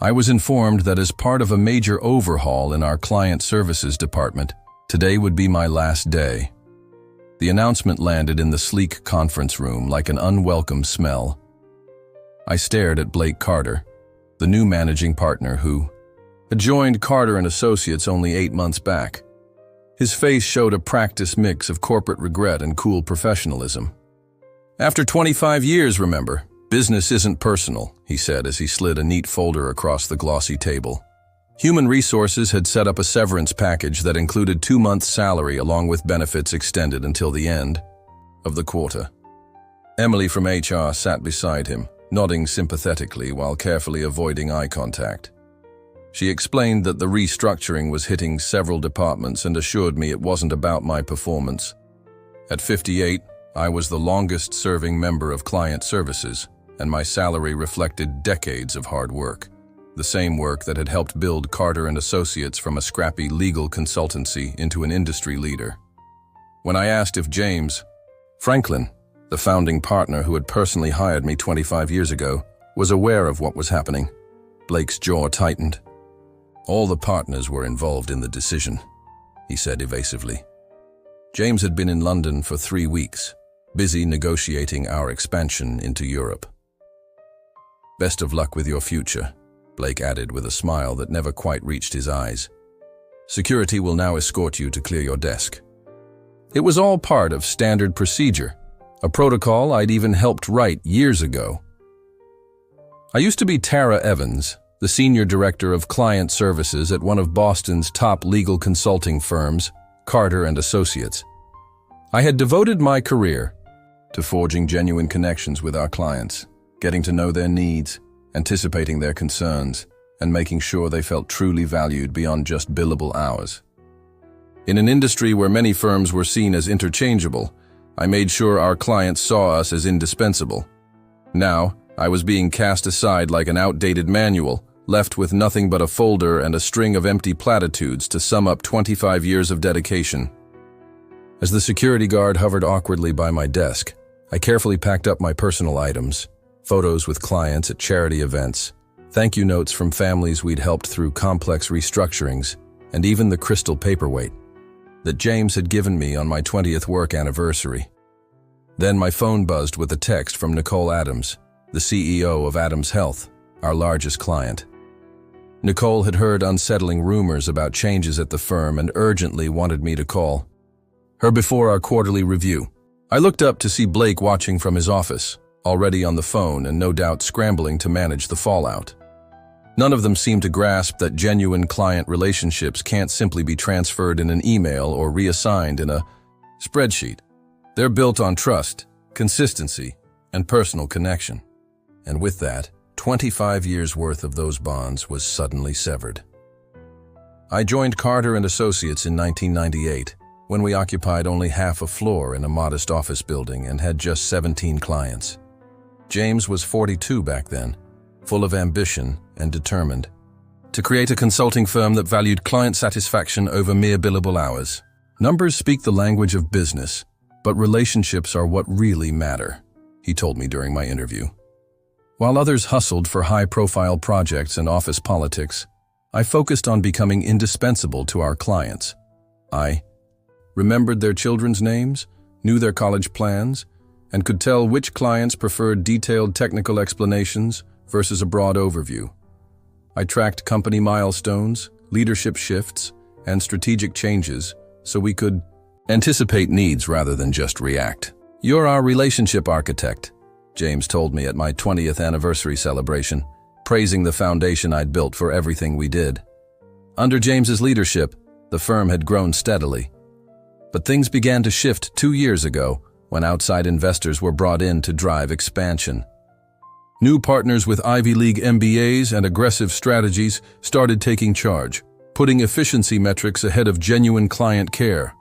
I was informed that as part of a major overhaul in our client services department, today would be my last day. The announcement landed in the sleek conference room like an unwelcome smell. I stared at Blake Carter, the new managing partner who had joined Carter & Associates only 8 months back. His face showed a practiced mix of corporate regret and cool professionalism. "After 25 years, remember, business isn't personal," he said as he slid a neat folder across the glossy table. Human Resources had set up a severance package that included 2 months' salary along with benefits extended until the end of the quarter. Emily from HR sat beside him, nodding sympathetically while carefully avoiding eye contact. She explained that the restructuring was hitting several departments and assured me it wasn't about my performance. At 58, I was the longest-serving member of client services, and my salary reflected decades of hard work. The same work that had helped build Carter & Associates from a scrappy legal consultancy into an industry leader. When I asked if James Franklin, the founding partner who had personally hired me 25 years ago, was aware of what was happening, Blake's jaw tightened. "All the partners were involved in the decision," he said evasively. James had been in London for 3 weeks, busy negotiating our expansion into Europe. "Best of luck with your future," Blake added with a smile that never quite reached his eyes. "Security will now escort you to clear your desk." It was all part of standard procedure, a protocol I'd even helped write years ago. I used to be Tara Evans, the senior director of client services at one of Boston's top legal consulting firms, Carter & Associates. I had devoted my career to forging genuine connections with our clients, getting to know their needs, anticipating their concerns, and making sure they felt truly valued beyond just billable hours. In an industry where many firms were seen as interchangeable, I made sure our clients saw us as indispensable. Now, I was being cast aside like an outdated manual, left with nothing but a folder and a string of empty platitudes to sum up 25 years of dedication. As the security guard hovered awkwardly by my desk, I carefully packed up my personal items, photos with clients at charity events, thank you notes from families we'd helped through complex restructurings, and even the crystal paperweight that James had given me on my 20th work anniversary. Then my phone buzzed with a text from Nicole Adams, the CEO of Adams Health, our largest client. Nicole had heard unsettling rumors about changes at the firm and urgently wanted me to call her before our quarterly review. I looked up to see Blake watching from his office, already on the phone and no doubt scrambling to manage the fallout. None of them seemed to grasp that genuine client relationships can't simply be transferred in an email or reassigned in a spreadsheet. They're built on trust, consistency, and personal connection. And with that, 25 years' worth of those bonds was suddenly severed. I joined Carter & Associates in 1998, when we occupied only half a floor in a modest office building and had just 17 clients. James was 42 back then, full of ambition and determined to create a consulting firm that valued client satisfaction over mere billable hours. "Numbers speak the language of business, but relationships are what really matter," he told me during my interview. While others hustled for high-profile projects and office politics, I focused on becoming indispensable to our clients. I remembered their children's names, knew their college plans, and could tell which clients preferred detailed technical explanations versus a broad overview. I tracked company milestones, leadership shifts, and strategic changes so we could anticipate needs rather than just react. "You're our relationship architect," James told me at my 20th anniversary celebration, praising the foundation I'd built for everything we did. Under James's leadership, the firm had grown steadily. But things began to shift 2 years ago when outside investors were brought in to drive expansion. New partners with Ivy League MBAs and aggressive strategies started taking charge, putting efficiency metrics ahead of genuine client care.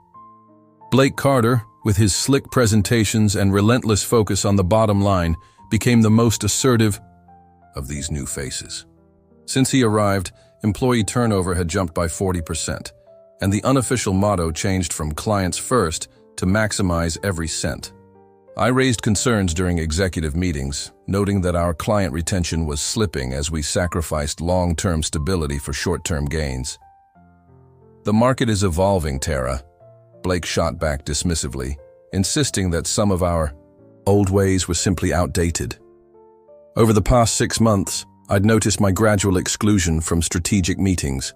Blake Carter, with his slick presentations and relentless focus on the bottom line, became the most assertive of these new faces. Since he arrived, employee turnover had jumped by 40%, and the unofficial motto changed from clients first to maximize every cent. I raised concerns during executive meetings, noting that our client retention was slipping as we sacrificed long-term stability for short-term gains. "The market is evolving, Tara," Blake shot back dismissively, insisting that some of our old ways were simply outdated. Over the past 6 months, I'd noticed my gradual exclusion from strategic meetings.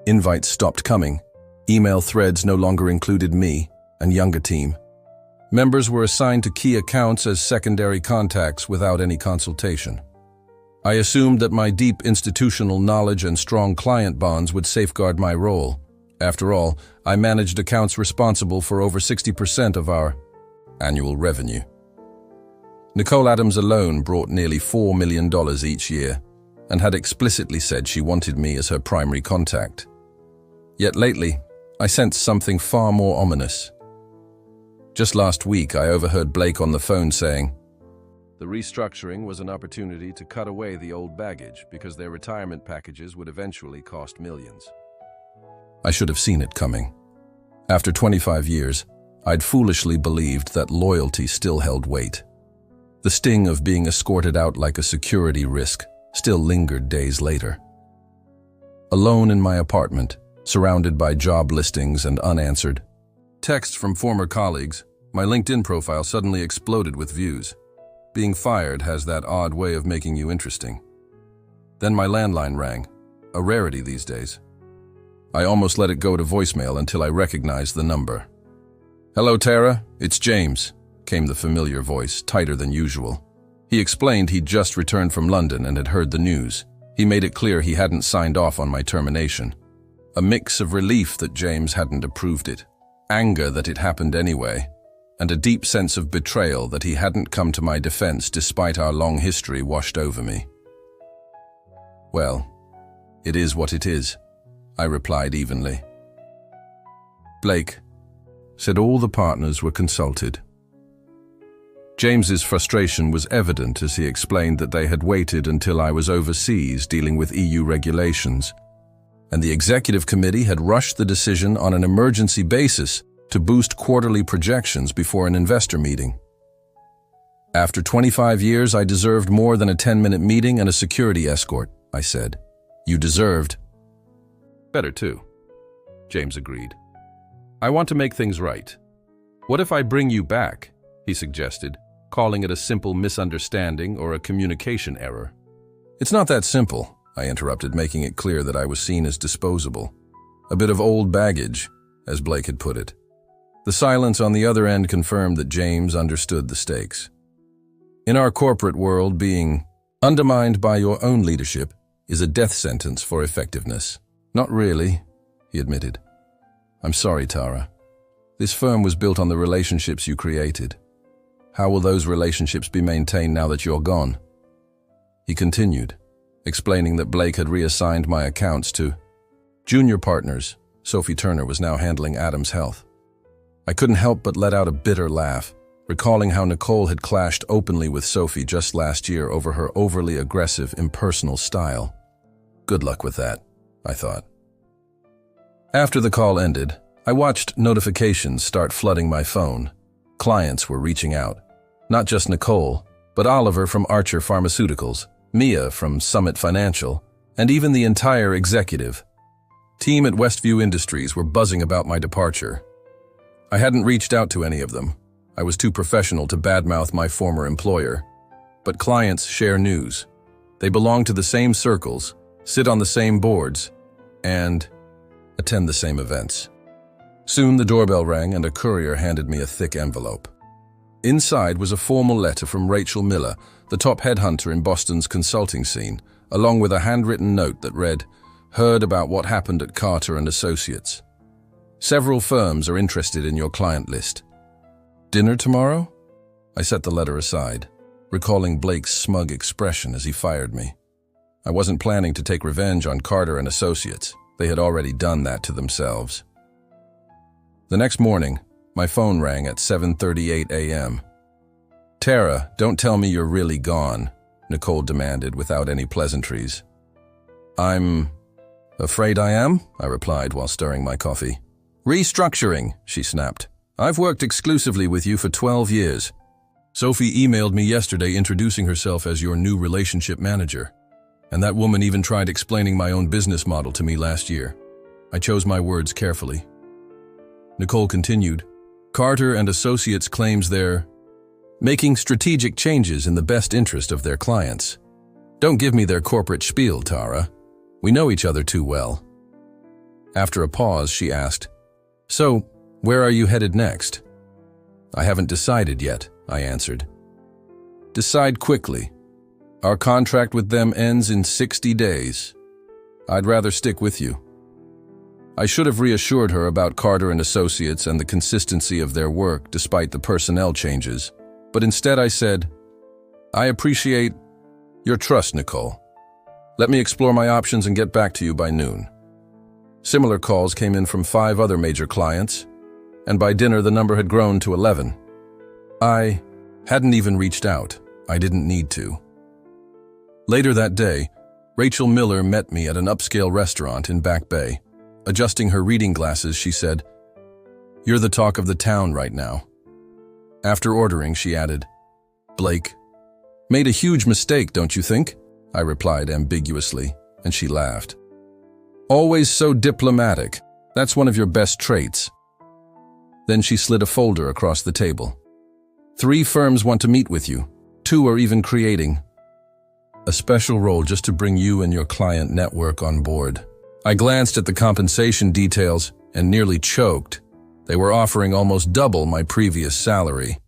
Invites stopped coming. Email threads no longer included me and younger team. Members were assigned to key accounts as secondary contacts without any consultation. I assumed that my deep institutional knowledge and strong client bonds would safeguard my role. After all, I managed accounts responsible for over 60% of our annual revenue. Nicole Adams alone brought nearly $4 million each year and had explicitly said she wanted me as her primary contact. Yet lately, I sensed something far more ominous. Just last week, I overheard Blake on the phone saying, "The restructuring was an opportunity to cut away the old baggage because their retirement packages would eventually cost millions." I should have seen it coming. After 25 years, I'd foolishly believed that loyalty still held weight. The sting of being escorted out like a security risk still lingered days later. Alone in my apartment, surrounded by job listings and unanswered texts from former colleagues, my LinkedIn profile suddenly exploded with views. Being fired has that odd way of making you interesting. Then my landline rang, a rarity these days. I almost let it go to voicemail until I recognized the number. "Hello, Tara, it's James," came the familiar voice, tighter than usual. He explained he'd just returned from London and had heard the news. He made it clear he hadn't signed off on my termination. A mix of relief that James hadn't approved it, anger that it happened anyway, and a deep sense of betrayal that he hadn't come to my defense despite our long history washed over me. "Well, it is what it is," I replied evenly. Blake said all the partners were consulted. James's frustration was evident as he explained that they had waited until I was overseas dealing with EU regulations, and the executive committee had rushed the decision on an emergency basis to boost quarterly projections before an investor meeting. "After 25 years, I deserved more than a 10-minute meeting and a security escort," I said. "You deserved better too," James agreed. "I want to make things right. What if I bring you back?" he suggested, calling it a simple misunderstanding or a communication error. "It's not that simple," I interrupted, making it clear that I was seen as disposable. "A bit of old baggage," as Blake had put it. The silence on the other end confirmed that James understood the stakes. In our corporate world, being undermined by your own leadership is a death sentence for effectiveness. "Not really," he admitted. "I'm sorry, Tara. This firm was built on the relationships you created. How will those relationships be maintained now that you're gone?" He continued, explaining that Blake had reassigned my accounts to junior partners. Sophie Turner was now handling Adam's health. I couldn't help but let out a bitter laugh, recalling how Nicole had clashed openly with Sophie just last year over her overly aggressive, impersonal style. Good luck with that, I thought. After the call ended, I watched notifications start flooding my phone. Clients were reaching out. Not just Nicole, but Oliver from Archer Pharmaceuticals, Mia from Summit Financial, and even the entire executive team at Westview Industries were buzzing about my departure. I hadn't reached out to any of them. I was too professional to badmouth my former employer. But clients share news. They belong to the same circles, sit on the same boards, and attend the same events. Soon the doorbell rang and a courier handed me a thick envelope. Inside was a formal letter from Rachel Miller, the top headhunter in Boston's consulting scene, along with a handwritten note that read, "Heard about what happened at Carter and Associates. Several firms are interested in your client list. Dinner tomorrow?" I set the letter aside, recalling Blake's smug expression as he fired me. I wasn't planning to take revenge on Carter and Associates. They had already done that to themselves. The next morning, my phone rang at 7:38 a.m. "Tara, don't tell me you're really gone," Nicole demanded without any pleasantries. "I'm afraid I am," I replied while stirring my coffee. "Restructuring," she snapped. "I've worked exclusively with you for 12 years. Sophie emailed me yesterday introducing herself as your new relationship manager. And that woman even tried explaining my own business model to me last year. I chose my words carefully. Nicole continued, Carter and Associates claims they're making strategic changes in the best interest of their clients. Don't give me their corporate spiel, Tara. We know each other too well. After a pause, she asked, So, where are you headed next? I haven't decided yet, I answered. Decide quickly. Our contract with them ends in 60 days. I'd rather stick with you. I should have reassured her about Carter and Associates and the consistency of their work despite the personnel changes, but instead I said, I appreciate your trust, Nicole. Let me explore my options and get back to you by noon. Similar calls came in from 5 other major clients, and by dinner the number had grown to 11. I hadn't even reached out. I didn't need to. Later that day, Rachel Miller met me at an upscale restaurant in Back Bay. Adjusting her reading glasses, she said, You're the talk of the town right now. After ordering, she added, Blake, made a huge mistake, don't you think? I replied ambiguously, and she laughed. Always so diplomatic. That's one of your best traits. Then she slid a folder across the table. 3 firms want to meet with you. 2 are even creating a special role just to bring you and your client network on board. I glanced at the compensation details and nearly choked. They were offering almost double my previous salary.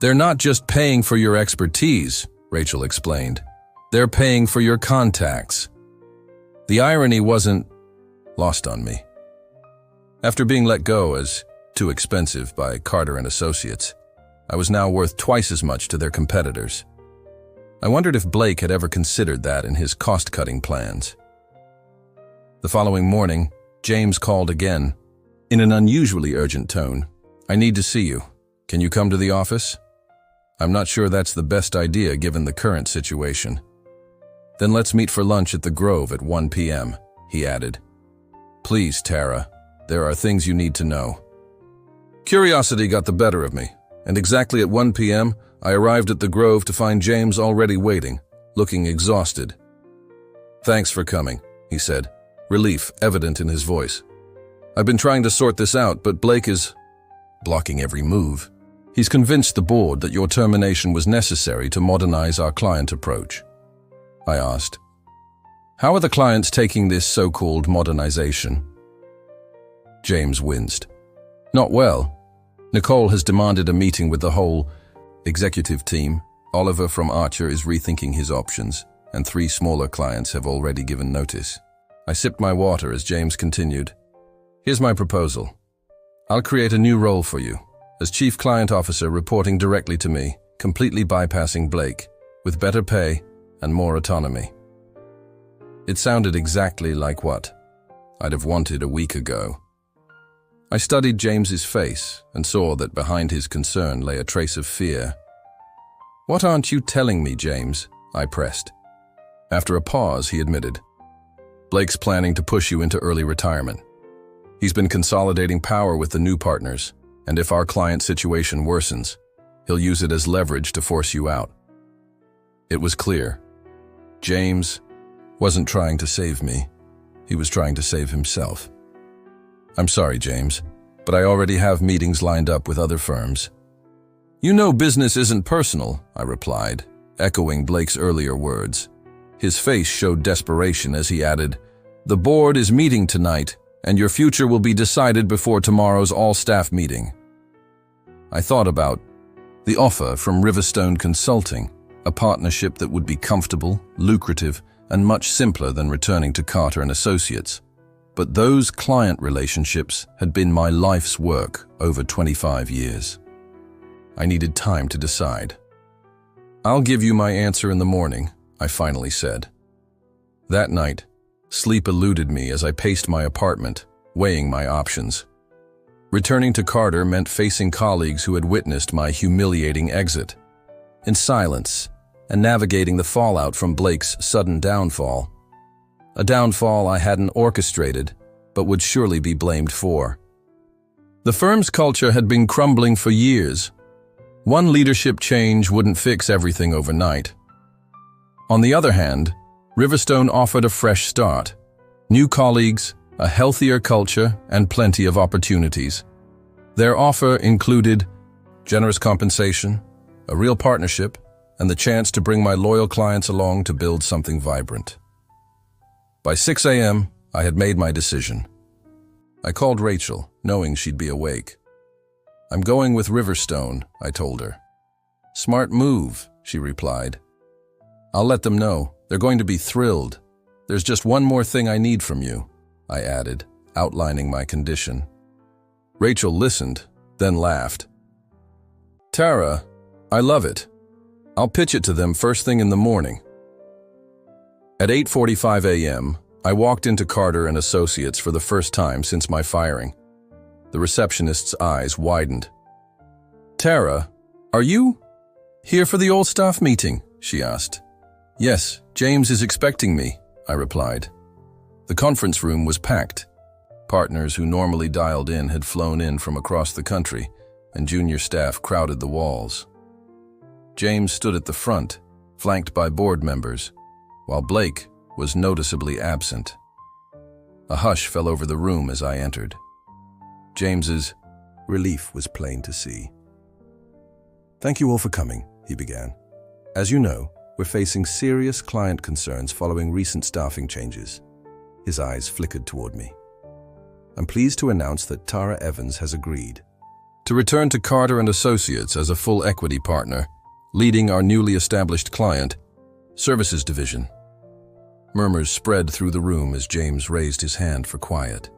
They're not just paying for your expertise, Rachel explained. They're paying for your contacts. The irony wasn't lost on me. After being let go as too expensive by Carter and Associates, I was now worth twice as much to their competitors. I wondered if Blake had ever considered that in his cost-cutting plans. The following morning, James called again, in an unusually urgent tone. I need to see you. Can you come to the office? I'm not sure that's the best idea given the current situation. Then let's meet for lunch at the Grove at 1 p.m., he added. Please, Tara, there are things you need to know. Curiosity got the better of me, and exactly at 1 p.m., I arrived at the Grove to find James already waiting, looking exhausted. Thanks for coming, he said, relief evident in his voice. I've been trying to sort this out, but Blake is blocking every move. He's convinced the board that your termination was necessary to modernize our client approach. I asked, How are the clients taking this so-called modernization? James winced. Not well. Nicole has demanded a meeting with the whole executive team. Oliver from Archer is rethinking his options, and 3 smaller clients have already given notice. I sipped my water as James continued. Here's my proposal. I'll create a new role for you, as Chief Client Officer reporting directly to me, completely bypassing Blake, with better pay and more autonomy. It sounded exactly like what I'd have wanted a week ago. I studied James's face and saw that behind his concern lay a trace of fear. What aren't you telling me, James? I pressed. After a pause, he admitted. Blake's planning to push you into early retirement. He's been consolidating power with the new partners, and if our client situation worsens, he'll use it as leverage to force you out. It was clear. James wasn't trying to save me. He was trying to save himself. I'm sorry, James, but I already have meetings lined up with other firms. You know business isn't personal, I replied, echoing Blake's earlier words. His face showed desperation as he added, The board is meeting tonight, and your future will be decided before tomorrow's all-staff meeting. I thought about the offer from Riverstone Consulting, a partnership that would be comfortable, lucrative, and much simpler than returning to Carter and Associates. But those client relationships had been my life's work over 25 years. I needed time to decide. I'll give you my answer in the morning, I finally said. That night, sleep eluded me as I paced my apartment, weighing my options. Returning to Carter meant facing colleagues who had witnessed my humiliating exit. In silence, and navigating the fallout from Blake's sudden downfall. A downfall I hadn't orchestrated, but would surely be blamed for. The firm's culture had been crumbling for years. One leadership change wouldn't fix everything overnight. On the other hand, Riverstone offered a fresh start. New colleagues, a healthier culture, and plenty of opportunities. Their offer included generous compensation, a real partnership, and the chance to bring my loyal clients along to build something vibrant. By 6 a.m., I had made my decision. I called Rachel, knowing she'd be awake. "I'm going with Riverstone," I told her. "Smart move," she replied. "I'll let them know. They're going to be thrilled. There's just one more thing I need from you," I added, outlining my condition. Rachel listened, then laughed. "Tara, I love it. I'll pitch it to them first thing in the morning." At 8:45 a.m., I walked into Carter & Associates for the first time since my firing. The receptionist's eyes widened. "Tara, are you here for the old staff meeting?" she asked. "Yes, James is expecting me," I replied. The conference room was packed. Partners who normally dialed in had flown in from across the country, and junior staff crowded the walls. James stood at the front, flanked by board members, while Blake was noticeably absent. A hush fell over the room as I entered. James's relief was plain to see. "Thank you all for coming," he began. "As you know, we're facing serious client concerns following recent staffing changes." His eyes flickered toward me. "I'm pleased to announce that Tara Evans has agreed to return to Carter & Associates as a full equity partner, leading our newly established client services division." Murmurs spread through the room as James raised his hand for quiet.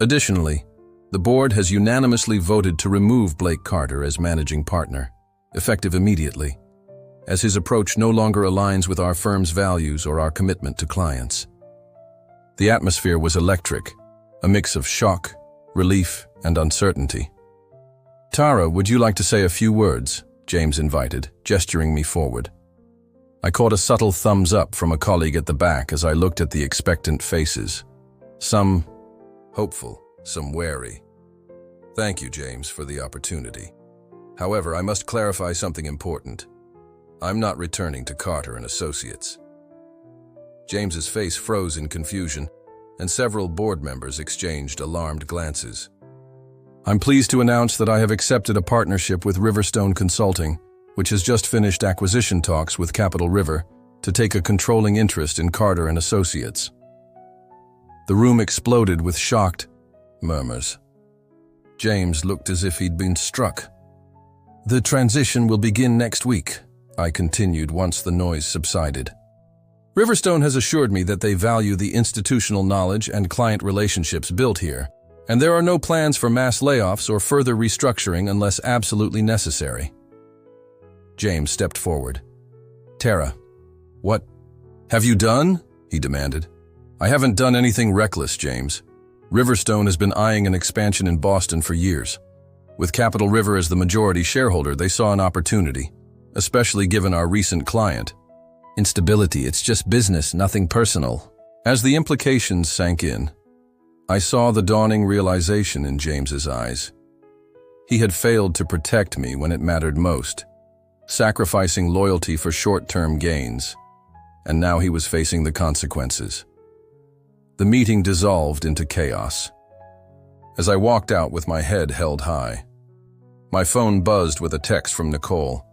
Additionally, the board has unanimously voted to remove Blake Carter as managing partner, effective immediately, as his approach no longer aligns with our firm's values or our commitment to clients. The atmosphere was electric, a mix of shock, relief, and uncertainty. "Tara, would you like to say a few words?" James invited, gesturing me forward. I caught a subtle thumbs up from a colleague at the back as I looked at the expectant faces. Some hopeful, some wary. "Thank you, James, for the opportunity. However, I must clarify something important. I'm not returning to Carter & Associates." James's face froze in confusion, and several board members exchanged alarmed glances. "I'm pleased to announce that I have accepted a partnership with Riverstone Consulting, which has just finished acquisition talks with Capital River to take a controlling interest in Carter & Associates." The room exploded with shocked murmurs. James looked as if he'd been struck. "The transition will begin next week," I continued once the noise subsided. "Riverstone has assured me that they value the institutional knowledge and client relationships built here, and there are no plans for mass layoffs or further restructuring unless absolutely necessary." James stepped forward. "Tara, what have you done?" he demanded. "I haven't done anything reckless, James. Riverstone has been eyeing an expansion in Boston for years. With Capital River as the majority shareholder, they saw an opportunity, especially given our recent client. Instability, it's just business, nothing personal." As the implications sank in, I saw the dawning realization in James's eyes. He had failed to protect me when it mattered most, sacrificing loyalty for short-term gains, and now he was facing the consequences. The meeting dissolved into chaos. As I walked out with my head held high, my phone buzzed with a text from Nicole.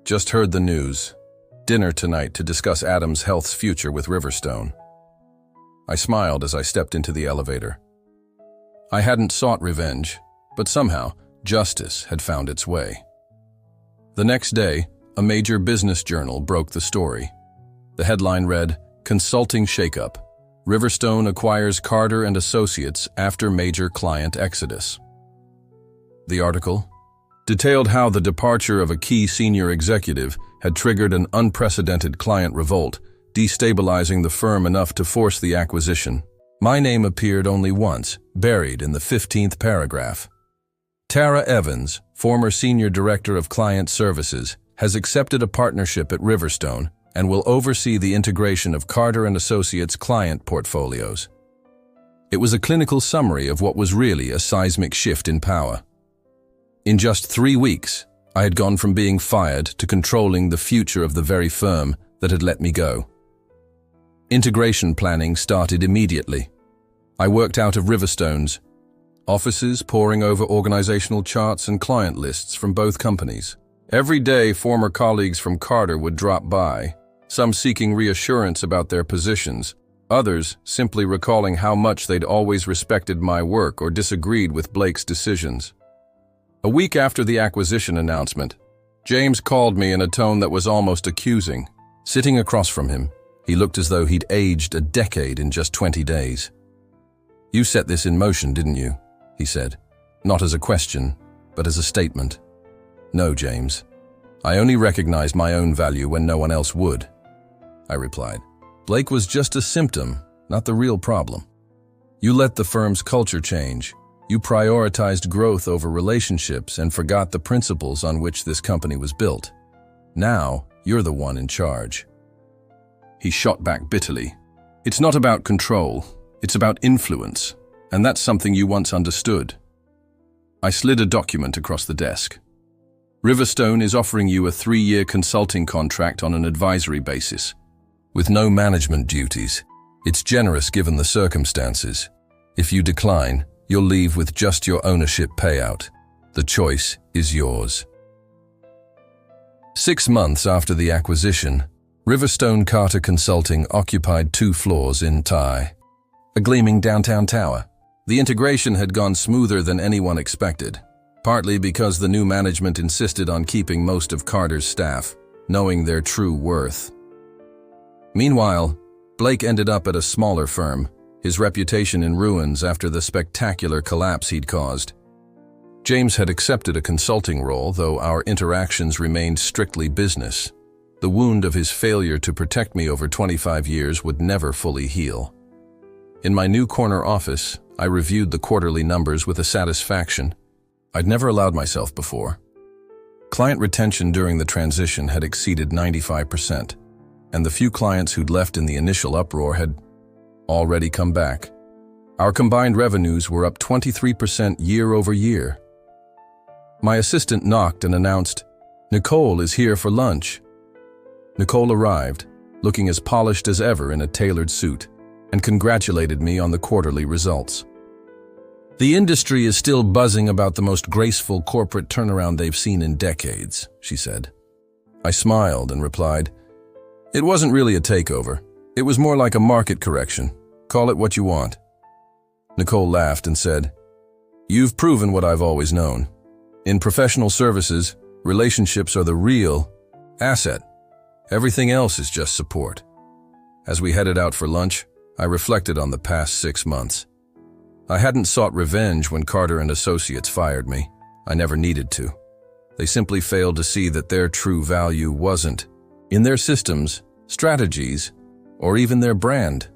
"Just heard the news. Dinner tonight to discuss Adam's Health's future with Riverstone." I smiled as I stepped into the elevator. I hadn't sought revenge, but somehow justice had found its way. The next day, a major business journal broke the story. The headline read, "Consulting Shakeup. Riverstone acquires Carter & Associates after major client exodus." The article detailed how the departure of a key senior executive had triggered an unprecedented client revolt, destabilizing the firm enough to force the acquisition. My name appeared only once, buried in the 15th paragraph. Tara Evans, former Senior Director of Client Services, has accepted a partnership at Riverstone and will oversee the integration of Carter & Associates client portfolios. It was a clinical summary of what was really a seismic shift in power. In just 3 weeks, I had gone from being fired to controlling the future of the very firm that had let me go. Integration planning started immediately. I worked out of Riverstone's offices, poring over organizational charts and client lists from both companies. Every day, former colleagues from Carter would drop by, some seeking reassurance about their positions, others simply recalling how much they'd always respected my work or disagreed with Blake's decisions. A week after the acquisition announcement, James called me in a tone that was almost accusing. Sitting across from him, he looked as though he'd aged a decade in just 20 days. "You set this in motion, didn't you?" he said, not as a question, but as a statement. "No, James. I only recognized my own value when no one else would," I replied. "Blake was just a symptom, not the real problem. You let the firm's culture change. You prioritized growth over relationships and forgot the principles on which this company was built. Now, you're the one in charge." He shot back bitterly. "It's not about control, it's about influence, and that's something you once understood." I slid a document across the desk. "Riverstone is offering you a 3-year consulting contract on an advisory basis, with no management duties. It's generous given the circumstances. If you decline, you'll leave with just your ownership payout. The choice is yours." 6 months after the acquisition, Riverstone Carter Consulting occupied 2 floors in Thai, a gleaming downtown tower. The integration had gone smoother than anyone expected, partly because the new management insisted on keeping most of Carter's staff, knowing their true worth. Meanwhile, Blake ended up at a smaller firm, his reputation in ruins after the spectacular collapse he'd caused. James had accepted a consulting role, though our interactions remained strictly business. The wound of his failure to protect me over 25 years would never fully heal. In my new corner office, I reviewed the quarterly numbers with a satisfaction I'd never allowed myself before. Client retention during the transition had exceeded 95%, and the few clients who'd left in the initial uproar had already come back. Our combined revenues were up 23% year over year. My assistant knocked and announced, "Nicole is here for lunch." Nicole arrived, looking as polished as ever in a tailored suit, and congratulated me on the quarterly results. "The industry is still buzzing about the most graceful corporate turnaround they've seen in decades," she said. I smiled and replied, "It wasn't really a takeover. It was more like a market correction. Call it what you want." Nicole laughed and said, "You've proven what I've always known. In professional services, relationships are the real asset. Everything else is just support." As we headed out for lunch, I reflected on the past 6 months. I hadn't sought revenge when Carter and Associates fired me. I never needed to. They simply failed to see that their true value wasn't in their systems, strategies, or even their brand.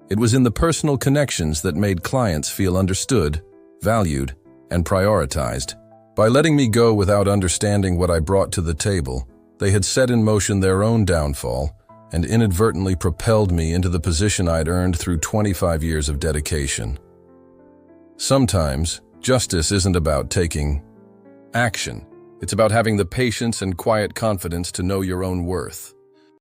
It was in the personal connections that made clients feel understood, valued, and prioritized. By letting me go without understanding what I brought to the table, they had set in motion their own downfall and inadvertently propelled me into the position I'd earned through 25 years of dedication. Sometimes, justice isn't about taking action. It's about having the patience and quiet confidence to know your own worth.